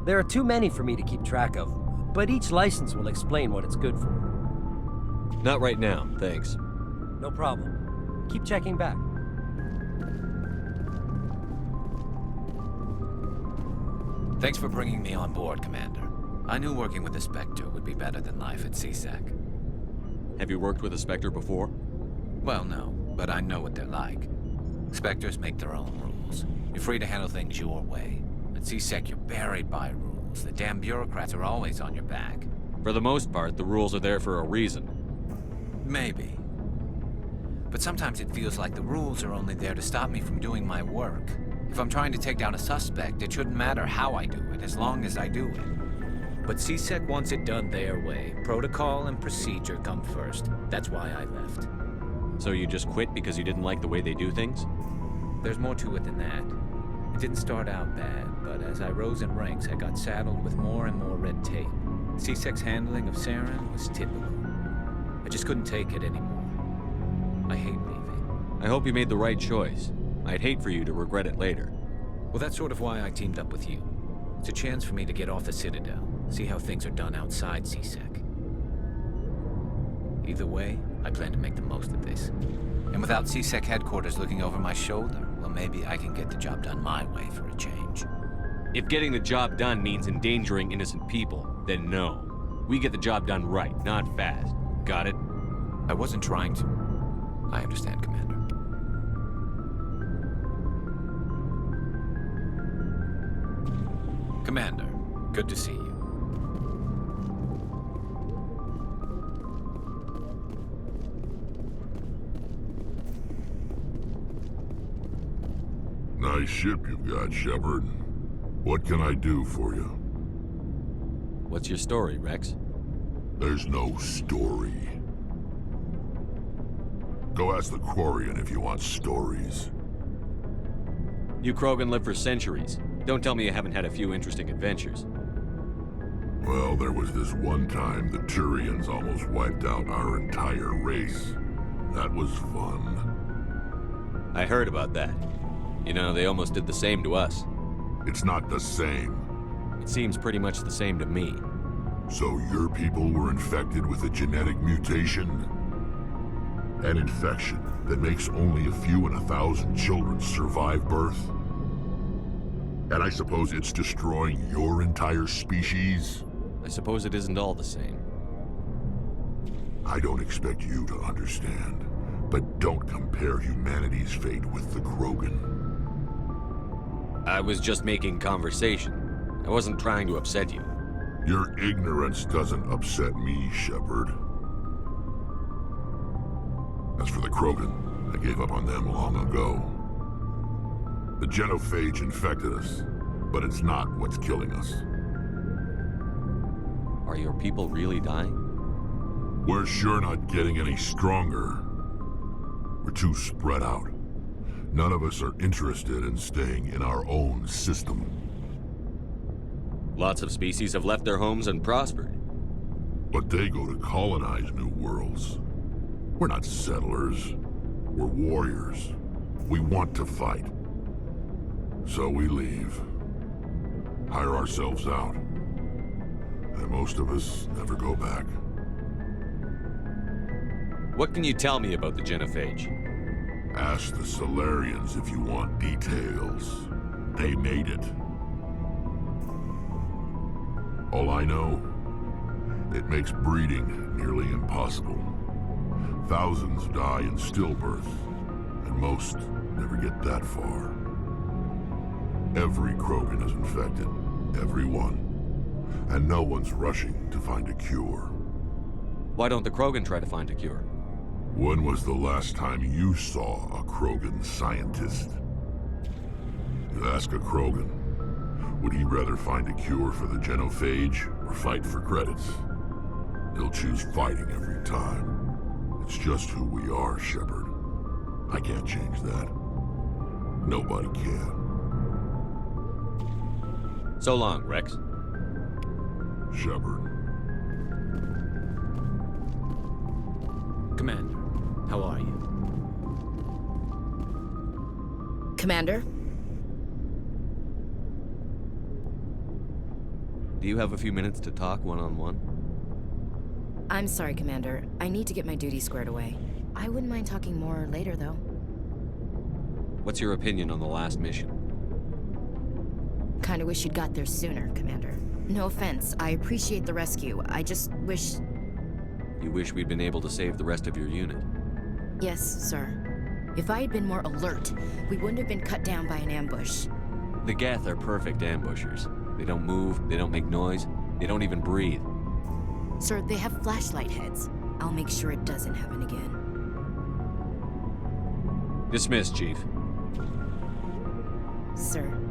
There are too many for me to keep track of, but each license will explain what it's good for. Not right now, thanks. No problem. Keep checking back. Thanks for bringing me on board, Commander. I knew working with the Spectre would be better than life at CSEC. Have you worked with a Spectre before? Well, no, but I know what they're like. Spectres make their own rules. You're free to handle things your way. At CSEC, you're buried by rules. The damn bureaucrats are always on your back. For the most part, the rules are there for a reason. Maybe. But sometimes it feels like the rules are only there to stop me from doing my work. If I'm trying to take down a suspect, it shouldn't matter how I do it, as long as I do it. But CSEC wants it done their way. Protocol and procedure come first. That's why I left. So you just quit because you didn't like the way they do things? There's more to it than that. It didn't start out bad, but as I rose in ranks, I got saddled with more and more red tape. CSEC's handling of Saren was typical. I just couldn't take it anymore. I hate leaving. I hope you made the right choice. I'd hate for you to regret it later. Well, that's sort of why I teamed up with you. It's a chance for me to get off the Citadel, see how things are done outside CSEC. Either way, I plan to make the most of this. And without CSEC headquarters looking over my shoulder, well, maybe I can get the job done my way for a change. If getting the job done means endangering innocent people, then no. We get the job done right, not fast. Got it? I wasn't trying to. I understand, Commander. Commander, good to see you. Nice ship you've got, Shepard. What can I do for you? What's your story, Rex? There's no story. Go ask the Quarian if you want stories. You Krogan live for centuries. Don't tell me you haven't had a few interesting adventures. Well, there was this one time the Turians almost wiped out our entire race. That was fun. I heard about that. You know, they almost did the same to us. It's not the same. It seems pretty much the same to me. So your people were infected with a genetic mutation? An infection that makes only a few in 1,000 children survive birth? And I suppose it's destroying your entire species? I suppose it isn't all the same. I don't expect you to understand, but don't compare humanity's fate with the Krogan. I was just making conversation. I wasn't trying to upset you. Your ignorance doesn't upset me, Shepard. As for the Krogan, I gave up on them long ago. The genophage infected us, but it's not what's killing us. Are your people really dying? We're sure not getting any stronger. We're too spread out. None of us are interested in staying in our own system. Lots of species have left their homes and prospered. But they go to colonize new worlds. We're not settlers. We're warriors. We want to fight. So we leave. Hire ourselves out. And most of us never go back. What can you tell me about the genophage? Ask the Solarians if you want details. They made it. All I know, it makes breeding nearly impossible. Thousands die in stillbirth, and most never get that far. Every Krogan is infected. Every one. And no one's rushing to find a cure. Why don't the Krogan try to find a cure? When was the last time you saw a Krogan scientist? You ask a Krogan, would he rather find a cure for the genophage or fight for credits? He'll choose fighting every time. It's just who we are, Shepard. I can't change that. Nobody can. So long, Rex. Shepard. Commander, how are you? Commander? Do you have a few minutes to talk one-on-one? I'm sorry, Commander. I need to get my duty squared away. I wouldn't mind talking more later, though. What's your opinion on the last mission? Kinda wish you'd got there sooner, Commander. No offense, I appreciate the rescue. I just wish... You wish we'd been able to save the rest of your unit? Yes, sir. If I had been more alert, we wouldn't have been cut down by an ambush. The Geth are perfect ambushers. They don't move, they don't make noise, they don't even breathe. Sir, they have flashlight heads. I'll make sure it doesn't happen again. Dismissed, Chief. sir.